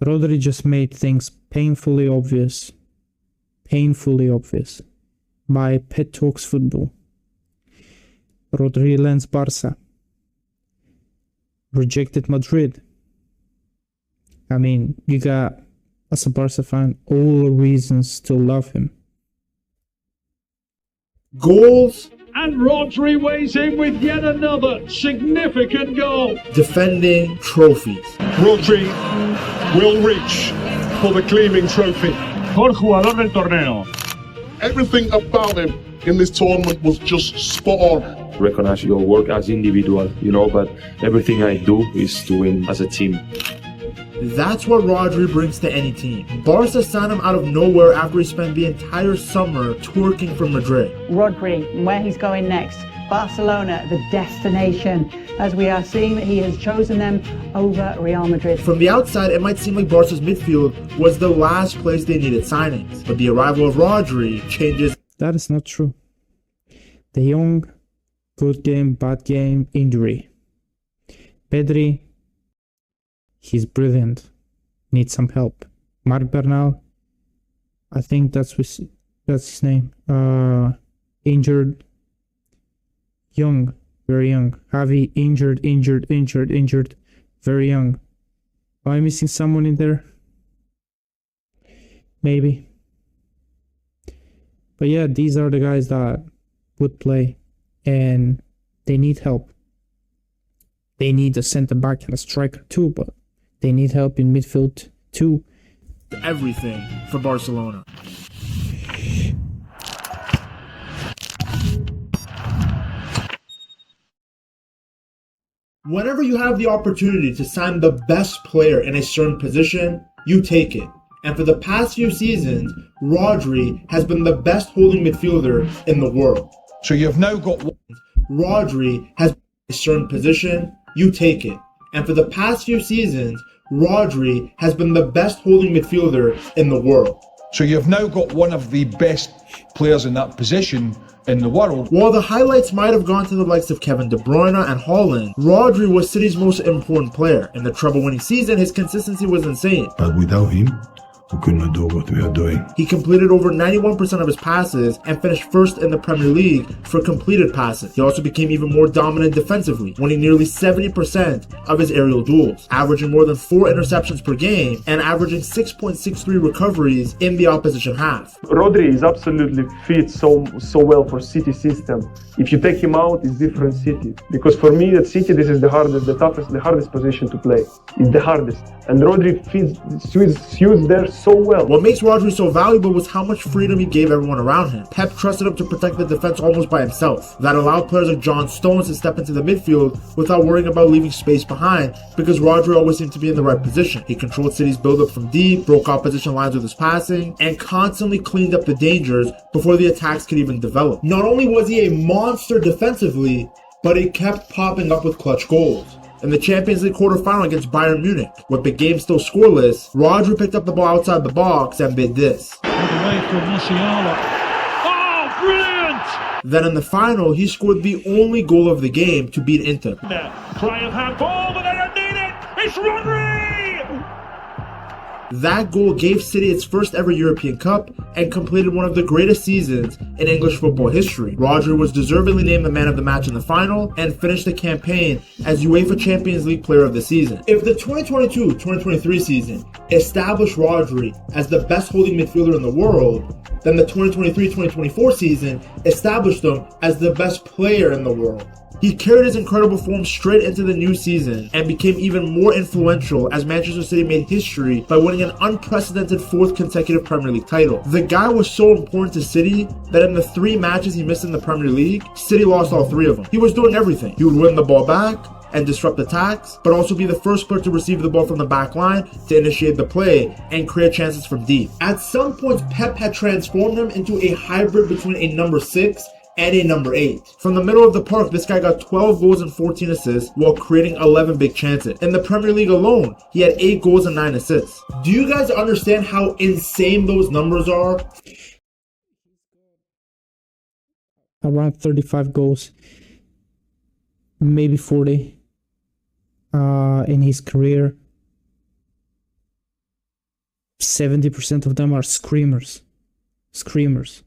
Rodri just made things painfully obvious by Pet Talks Football. Rodri lends Barca. Rejected Madrid. I mean, you got, as a Barca fan, all reasons to love him. Goals. And Rodri weighs in with yet another significant goal. Defending trophies. Rodri will reach for the gleaming trophy. Mejor jugador del torneo. Everything about him in this tournament was just spot on. Recognize your work as individual, but everything I do is to win as a team. That's what Rodri brings to any team. Barca signed him out of nowhere after he spent the entire summer twerking for Madrid. Rodri, where he's going next. Barcelona, the destination, as we are seeing that he has chosen them over Real Madrid. From the outside, it might seem like Barca's midfield was the last place they needed signings, but the arrival of Rodri changes. That is not true. De Jong, good game, bad game, injury. Pedri, he's brilliant. Needs some help. Marc Bernal, I think that's his name. Injured. Young, very young. Javi, injured. Very young. Am I missing someone in there? Maybe. But yeah, these are the guys that would play. And they need help. They need a centre back and a striker too, but they need help in midfield too. Everything for Barcelona. Whenever you have the opportunity to sign the best player in a certain position, you take it. And for the past few seasons, Rodri has been the best holding midfielder in the world. So you've now got... Rodri has been in a certain position, you take it. And for the past few seasons, Rodri has been the best holding midfielder in the world. So you've now got one of the best players in that position in the world. While the highlights might have gone to the likes of Kevin De Bruyne and Haaland, Rodri was City's most important player. In the treble-winning season, his consistency was insane. But without him, we could not do what we are doing. He completed over 91% of his passes and finished first in the Premier League for completed passes. He also became even more dominant defensively, winning nearly 70% of his aerial duels, averaging more than 4 interceptions per game and averaging 6.63 recoveries in the opposition half. Rodri is absolutely fit so well for City system. If you take him out, it's different City. Because for me at City, this is the hardest position to play. It's the hardest. And Rodri suits there so well. What makes Rodri so valuable was how much freedom he gave everyone around him. Pep trusted him to protect the defense almost by himself. That allowed players like John Stones to step into the midfield without worrying about leaving space behind, because Rodri always seemed to be in the right position. He controlled City's build-up from deep, broke opposition lines with his passing, and constantly cleaned up the dangers before the attacks could even develop. Not only was he a monster defensively, but he kept popping up with clutch goals. In the Champions League quarterfinal against Bayern Munich, with the game still scoreless, Rodri picked up the ball outside the box and did this. Away from Musiala. Oh, brilliant! Then in the final, he scored the only goal of the game to beat Inter. Try of handball, but they don't need it! It's Rodri! That goal gave City its first ever European Cup and completed one of the greatest seasons in English football history. Rodri was deservedly named the man of the match in the final and finished the campaign as UEFA Champions League Player of the Season. If the 2022-2023 season established Rodri as the best holding midfielder in the world, then the 2023-2024 season established him as the best player in the world. He carried his incredible form straight into the new season and became even more influential as Manchester City made history by winning an unprecedented 4th consecutive Premier League title. The guy was so important to City that in the 3 matches he missed in the Premier League, City lost all 3 of them. He was doing everything. He would win the ball back and disrupt attacks, but also be the first player to receive the ball from the back line to initiate the play and create chances from deep. At some points, Pep had transformed him into a hybrid between a number 6 and a number 8. From the middle of the park, this guy got 12 goals and 14 assists while creating 11 big chances. In the Premier League alone, he had 8 goals and 9 assists. Do you guys understand how insane those numbers are? Around 35 goals, maybe 40 in his career. 70% of them are screamers. Screamers.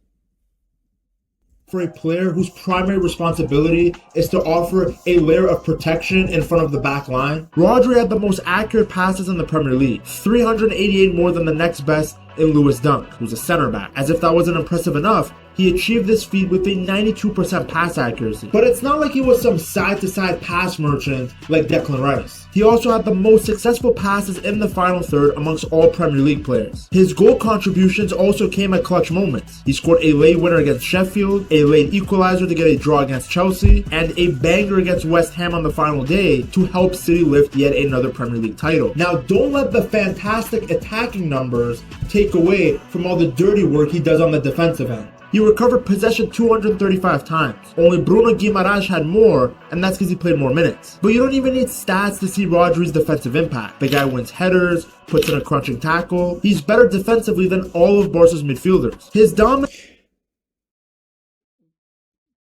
For a player whose primary responsibility is to offer a layer of protection in front of the back line, Rodri had the most accurate passes in the Premier League, 388 more than the next best in Lewis Dunk, who's a center back. As if that wasn't impressive enough, he achieved this feat with a 92% pass accuracy. But it's not like he was some side-to-side pass merchant like Declan Rice. He also had the most successful passes in the final third amongst all Premier League players. His goal contributions also came at clutch moments. He scored a late winner against Sheffield, a late equalizer to get a draw against Chelsea, and a banger against West Ham on the final day to help City lift yet another Premier League title. Now, don't let the fantastic attacking numbers take away from all the dirty work he does on the defensive end. He recovered possession 235 times. Only Bruno Guimaraes had more, and that's because he played more minutes. But you don't even need stats to see Rodri's defensive impact. The guy wins headers, puts in a crunching tackle. He's better defensively than all of Barca's midfielders. His dominance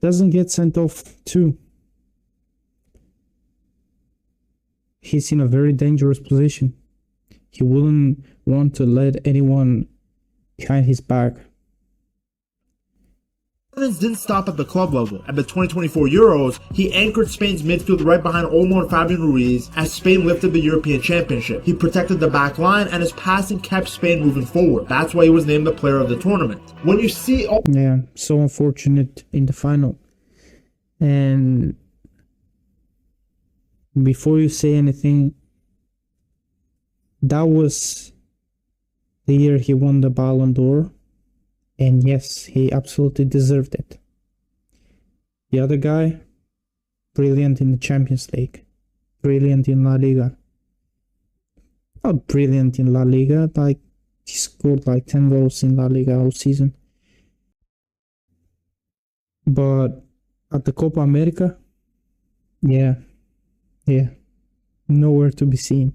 doesn't get sent off too. He's in a very dangerous position. He wouldn't want to let anyone behind his back. didn't stop at the club level. At the 2024 Euros, he anchored Spain's midfield right behind Olmo and Fabian Ruiz as Spain lifted the European Championship. He protected the back line and his passing kept Spain moving forward. That's why he was named the player of the tournament. When you see all so unfortunate in the final. And before you say anything, that was the year he won the Ballon d'Or. And yes, he absolutely deserved it. The other guy, brilliant in the Champions League. Brilliant in La Liga. Not brilliant in La Liga, like he scored like 10 goals in La Liga all season. But at the Copa America, yeah, nowhere to be seen.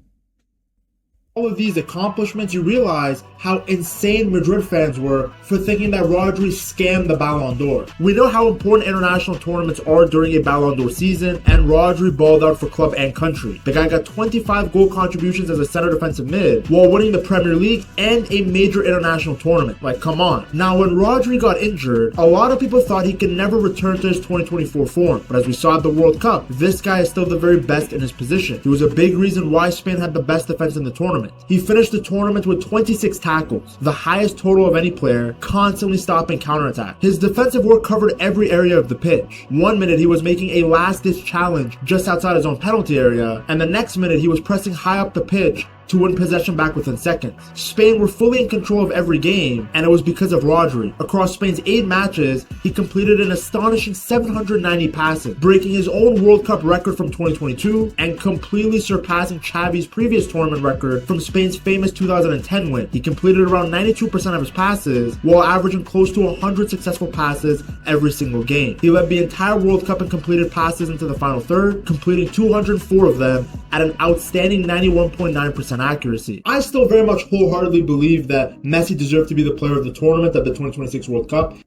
All of these accomplishments, you realize how insane Madrid fans were for thinking that Rodri scammed the Ballon d'Or. We know how important international tournaments are during a Ballon d'Or season, and Rodri balled out for club and country. The guy got 25 goal contributions as a center defensive mid, while winning the Premier League and a major international tournament. Like, come on. Now, when Rodri got injured, a lot of people thought he could never return to his 2024 form, but as we saw at the World Cup, this guy is still the very best in his position. He was a big reason why Spain had the best defense in the tournament. He finished the tournament with 26 tackles, the highest total of any player, constantly stopping counterattack. His defensive work covered every area of the pitch. 1 minute he was making a last-ditch challenge just outside his own penalty area, and the next minute he was pressing high up the pitch to win possession back within seconds. Spain were fully in control of every game, and it was because of Rodri. Across Spain's 8 matches, he completed an astonishing 790 passes, breaking his own World Cup record from 2022 and completely surpassing Xavi's previous tournament record from Spain's famous 2010 win. He completed around 92% of his passes, while averaging close to 100 successful passes every single game. He led the entire World Cup in completed passes into the final third, completing 204 of them at an outstanding 91.9% accuracy. I still very much wholeheartedly believe that Messi deserved to be the player of the tournament at the 2026 World Cup.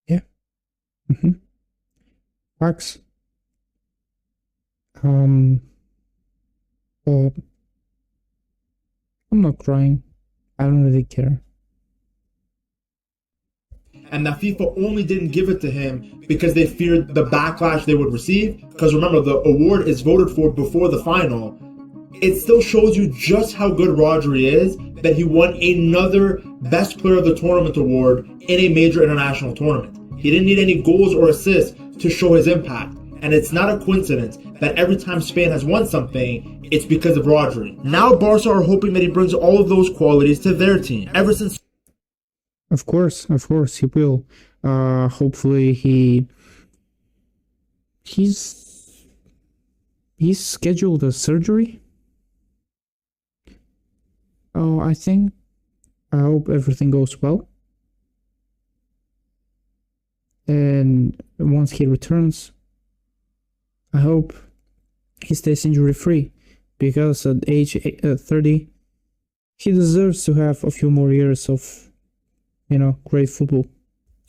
Yeah. Facts. But I'm not crying. I don't really care. And that FIFA only didn't give it to him because they feared the backlash they would receive. Because remember, the award is voted for before the final. It still shows you just how good Rodri is that he won another Best Player of the Tournament award in a major international tournament. He didn't need any goals or assists to show his impact. And it's not a coincidence that every time Spain has won something, it's because of Rodri. Now Barca are hoping that he brings all of those qualities to their team. Ever since... Of course, he will. Hopefully he's scheduled a surgery. Oh, I hope everything goes well. And once he returns, I hope he stays injury free, because at age 30, he deserves to have a few more years of, great football.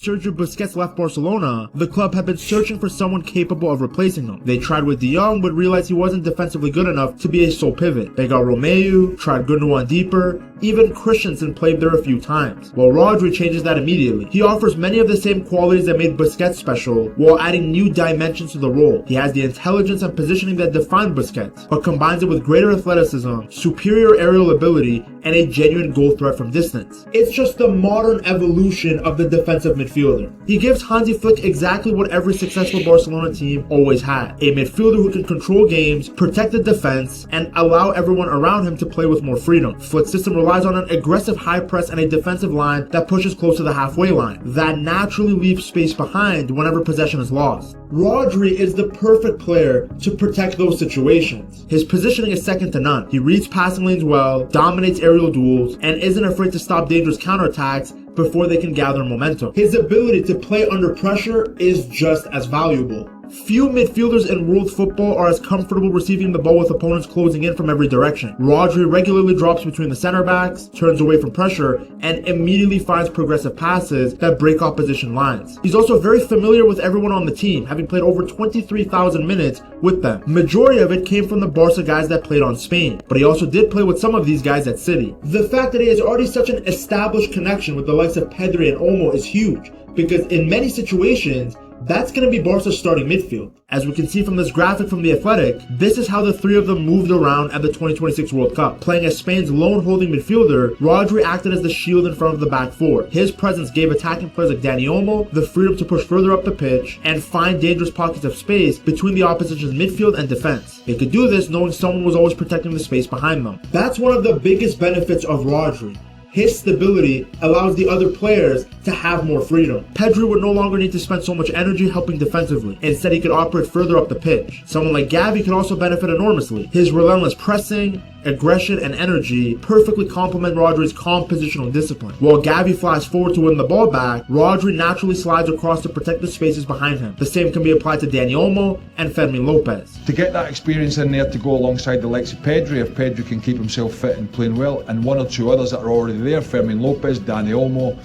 Sergio Busquets left Barcelona, the club had been searching for someone capable of replacing him. They tried with De Jong, but realized he wasn't defensively good enough to be a sole pivot. They got Romeu, tried Gundogan deeper, even Christensen played there a few times. While Rodri changes that immediately. He offers many of the same qualities that made Busquets special, while adding new dimensions to the role. He has the intelligence and positioning that defined Busquets, but combines it with greater athleticism, superior aerial ability, and a genuine goal threat from distance. It's just the modern evolution of the defensive midfielder. He gives Hansi Flick exactly what every successful Barcelona team always had. A midfielder who can control games, protect the defense, and allow everyone around him to play with more freedom. Flick's system relies on an aggressive high press and a defensive line that pushes close to the halfway line. That naturally leaves space behind whenever possession is lost. Rodri is the perfect player to protect those situations. His positioning is second to none. He reads passing lanes well, dominates aerial duels, and isn't afraid to stop dangerous counterattacks before they can gather momentum. His ability to play under pressure is just as valuable. Few midfielders in world football are as comfortable receiving the ball with opponents closing in from every direction. Rodri regularly drops between the center backs, turns away from pressure, and immediately finds progressive passes that break opposition lines. He's also very familiar with everyone on the team, having played over 23,000 minutes with them. Majority of it came from the Barca guys that played on Spain, but he also did play with some of these guys at City. The fact that he has already such an established connection with the likes of Pedri and Olmo is huge, because in many situations, that's going to be Barca's starting midfield. As we can see from this graphic from The Athletic, this is how the three of them moved around at the 2026 World Cup. Playing as Spain's lone holding midfielder, Rodri acted as the shield in front of the back four. His presence gave attacking players like Dani Olmo the freedom to push further up the pitch and find dangerous pockets of space between the opposition's midfield and defense. They could do this knowing someone was always protecting the space behind them. That's one of the biggest benefits of Rodri. His stability allows the other players to have more freedom. Pedri would no longer need to spend so much energy helping defensively. Instead, he could operate further up the pitch. Someone like Gavi could also benefit enormously. His relentless pressing, aggression, and energy perfectly complement Rodri's calm positional discipline. While Gavi flies forward to win the ball back, Rodri naturally slides across to protect the spaces behind him. The same can be applied to Dani Olmo and Fermin Lopez. To get that experience in there to go alongside the likes of Pedri, if Pedri can keep himself fit and playing well, and one or two others that are already there, Fermin Lopez, Dani Olmo,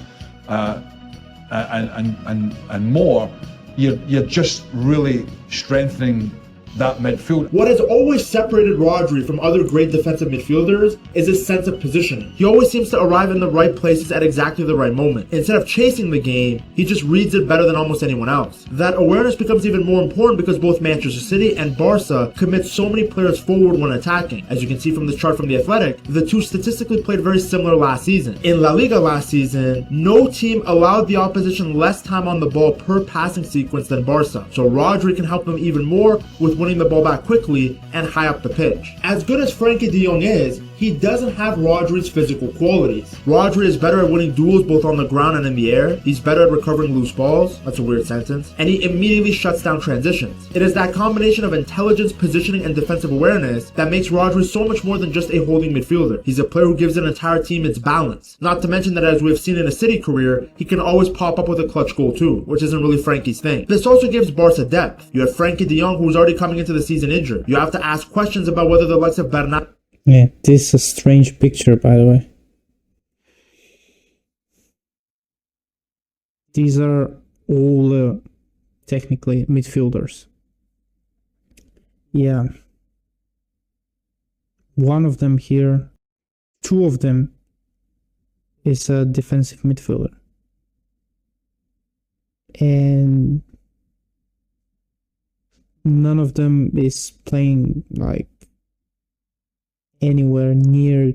and more, you're just really strengthening that midfield. What has always separated Rodri from other great defensive midfielders is his sense of positioning. He always seems to arrive in the right places at exactly the right moment. Instead of chasing the game, he just reads it better than almost anyone else. That awareness becomes even more important because both Manchester City and Barca commit so many players forward when attacking. As you can see from this chart from The Athletic, the two statistically played very similar last season. In La Liga last season, no team allowed the opposition less time on the ball per passing sequence than Barca. So Rodri can help them even more with winning the ball back quickly and high up the pitch. As good as Frenkie de Jong is, he doesn't have Rodri's physical qualities. Rodri is better at winning duels both on the ground and in the air. He's better at recovering loose balls. That's a weird sentence. And he immediately shuts down transitions. It is that combination of intelligence, positioning, and defensive awareness that makes Rodri so much more than just a holding midfielder. He's a player who gives an entire team its balance. Not to mention that, as we have seen in a City career, he can always pop up with a clutch goal too, which isn't really Frankie's thing. This also gives Barca depth. You have Frenkie de Jong, who's already coming into the season injured. You have to ask questions about whether the likes of Bernat. Yeah, this is a strange picture, by the way. These are all technically midfielders. Yeah. One of them here, two of them is a defensive midfielder. And none of them is playing like anywhere near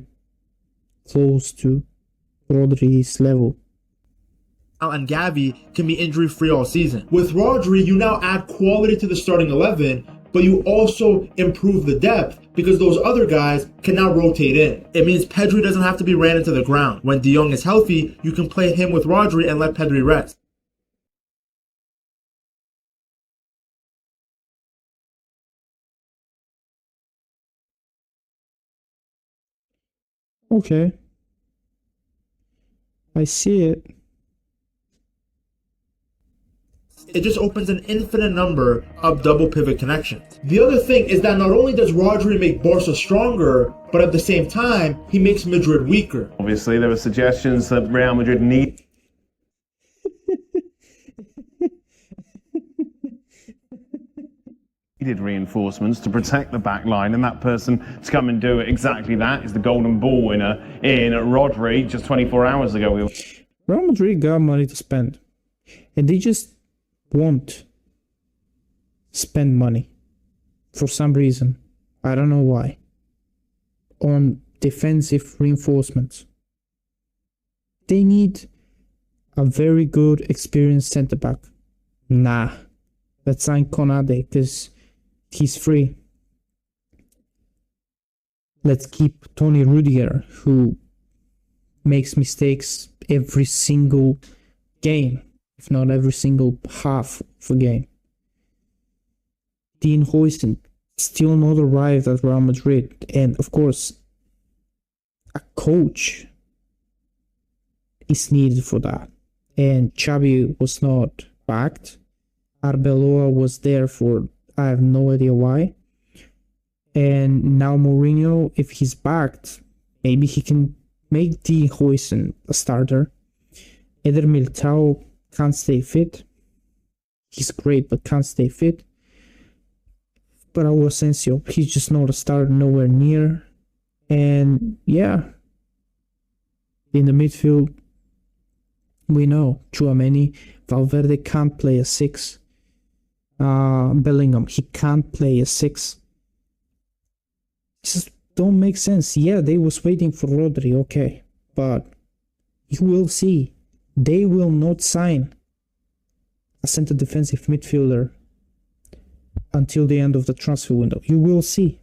close to Rodri's level. And Gavi can be injury free all season. With Rodri, you now add quality to the starting 11, but you also improve the depth because those other guys can now rotate in. It means Pedri doesn't have to be ran into the ground. When De Jong is healthy, you can play him with Rodri and let Pedri rest. Okay. I see it. It just opens an infinite number of double pivot connections. The other thing is that not only does Rodri make Barca stronger, but at the same time, he makes Madrid weaker. Obviously, there were suggestions that Real Madrid need needed reinforcements to protect the back line, and that person to come and do exactly that is the golden ball winner in Rodri. Just 24 hours ago, Real Madrid got money to spend, and they just won't spend money for some reason. I don't know why. On defensive reinforcements. They need a very good, experienced centre back. Nah, let's sign Konate because he's free. Let's keep Tony Rudiger, who makes mistakes every single game, if not every single half of a game. Dean Huijsen still not arrived at Real Madrid, and of course, a coach is needed for that. And Xavi was not backed. Arbeloa was there for I have no idea why. And now Mourinho, if he's backed, maybe he can make Dean Huijsen a starter. Eder Militao can't stay fit. He's great, but can't stay fit. But Raúl Asensio, he's just not a starter, nowhere near. And yeah, in the midfield, we know Tchouaméni, Valverde can't play a 6. Bellingham, he can't play a 6. Just don't make sense. Yeah, they was waiting for Rodri, okay, but you will see, they will not sign a centre defensive midfielder until the end of the transfer window. You will see.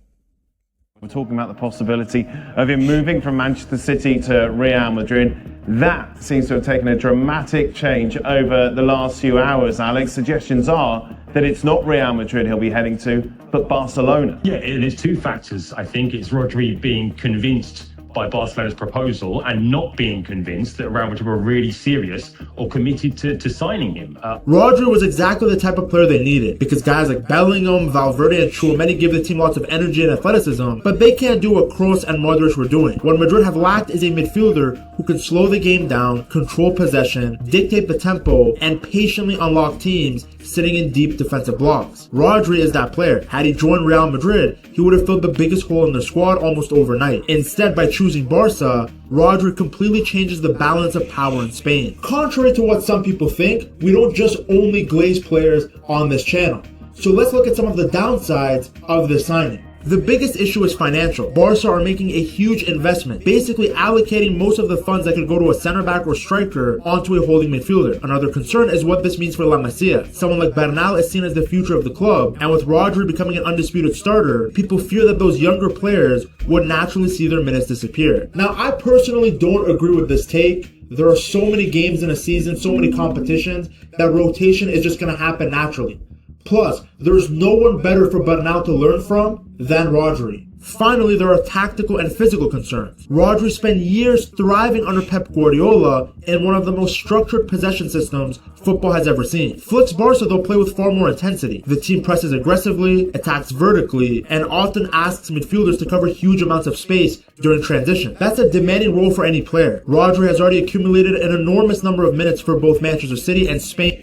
We're talking about the possibility of him moving from Manchester City to Real Madrid. That seems to have taken a dramatic change over the last few hours, Alex. Suggestions are that it's not Real Madrid he'll be heading to, but Barcelona. Yeah, there's two factors. I think it's Rodri being convinced by Barcelona's proposal and not being convinced that Real Madrid were really serious or committed to signing him. Rodri was exactly the type of player they needed, because guys like Bellingham, Valverde, and Tchouaméni give the team lots of energy and athleticism, but they can't do what Kroos and Modric were doing. What Madrid have lacked is a midfielder who can slow the game down, control possession, dictate the tempo, and patiently unlock teams sitting in deep defensive blocks. Rodri is that player. Had he joined Real Madrid, he would have filled the biggest hole in the squad almost overnight. Instead, by choosing Barca, Rodri completely changes the balance of power in Spain. Contrary to what some people think, we don't just only glaze players on this channel. So let's look at some of the downsides of this signing. The biggest issue is financial. Barca are making a huge investment, basically allocating most of the funds that could go to a center back or striker onto a holding midfielder. Another concern is what this means for La Masia. Someone like Bernal is seen as the future of the club, and with Rodri becoming an undisputed starter, people fear that those younger players would naturally see their minutes disappear. Now, I personally don't agree with this take. There are so many games in a season, so many competitions, that rotation is just going to happen naturally. Plus, there's no one better for Bernal to learn from than Rodri. Finally, there are tactical and physical concerns. Rodri spent years thriving under Pep Guardiola in one of the most structured possession systems football has ever seen. Flick's Barca, though, play with far more intensity. The team presses aggressively, attacks vertically, and often asks midfielders to cover huge amounts of space during transition. That's a demanding role for any player. Rodri has already accumulated an enormous number of minutes for both Manchester City and Spain.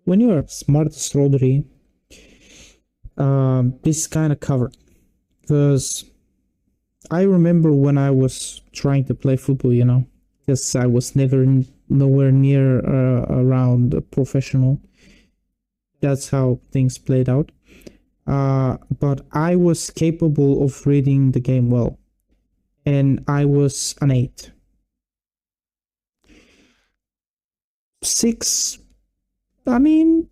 When you are smart as Rodri, this is kind of covered, because I remember when I was trying to play football, because I was nowhere near around a professional. That's how things played out. But I was capable of reading the game well, and I was an 8. 6, I mean,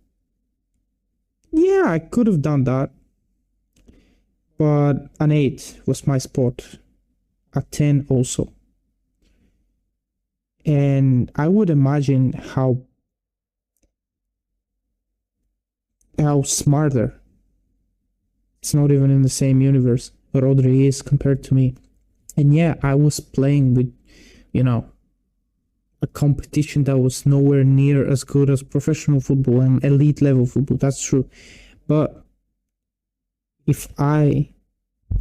yeah, I could have done that, but an 8 was my spot, a 10 also. And I would imagine how smarter, it's not even in the same universe, Rodri is compared to me. And yeah, I was playing with, a competition that was nowhere near as good as professional football and elite level football. That's true. But if low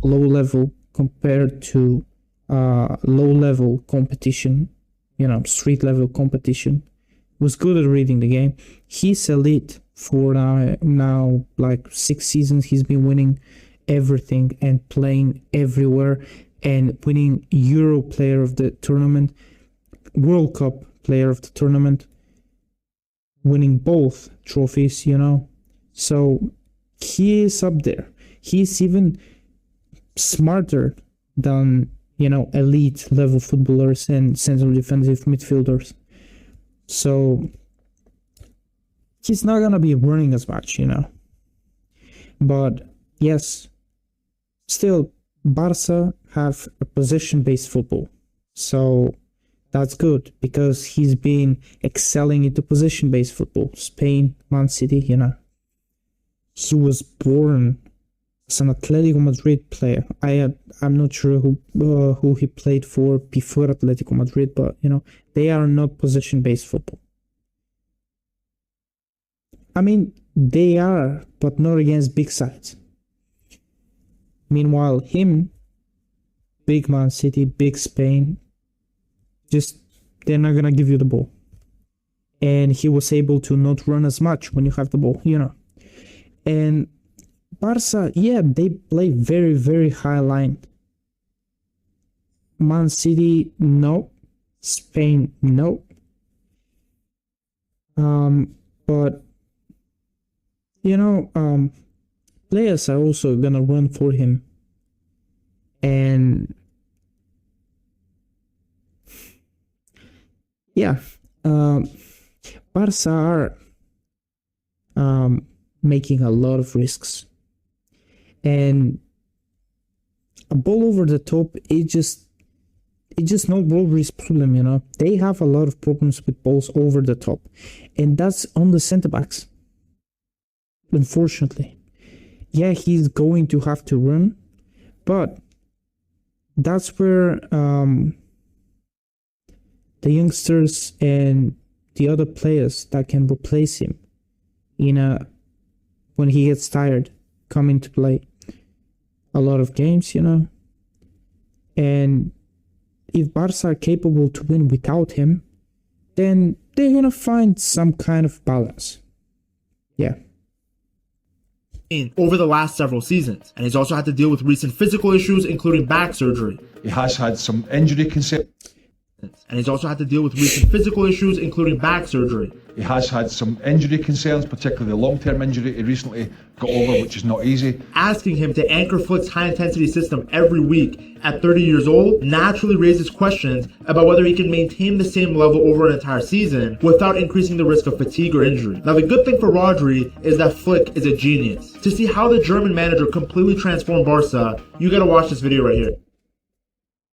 level compared to low level competition, street level competition, was good at reading the game. He's elite for now like 6 seasons. He's been winning everything and playing everywhere and winning Euro Player of the Tournament, World Cup Player of the Tournament, winning both trophies, you know. So he is up there. He's even smarter than, you know, elite level footballers and central defensive midfielders. So he's not gonna be running as much, you know. But yes, still Barca have a possession-based football. So that's good because he's been excelling into possession-based football. Spain, Man City, you know. He was born as an Atletico Madrid player. I'm not sure who he played for before Atletico Madrid, but you know, they are not possession-based football. I mean, they are, but not against big sides. Meanwhile, him, big Man City, big Spain, just they're not gonna give you the ball. And he was able to not run as much when you have the ball, you know. And Barca, yeah, they play very, very high line. Man City, no. Spain, no. But you know, players are also gonna run for him, and yeah, Barca are making a lot of risks, and a ball over the top, it's just not Rodri's problem, you know. They have a lot of problems with balls over the top, and that's on the centre backs. Unfortunately, yeah, he's going to have to run, but that's where the youngsters and the other players that can replace him when he gets tired come into play. A lot of games, you know. And if Barca are capable to win without him, then they're gonna find some kind of balance. Yeah. Over the last several seasons, and he's also had to deal with recent physical issues, including back surgery. He has had some injury concerns. And he's also had to deal with recent physical issues, including back surgery. He has had some injury concerns, particularly the long-term injury he recently got over, which is not easy. Asking him to anchor Flick's high-intensity system every week at 30 years old naturally raises questions about whether he can maintain the same level over an entire season without increasing the risk of fatigue or injury. Now, the good thing for Rodri is that Flick is a genius. To see how the German manager completely transformed Barca, you gotta watch this video right here.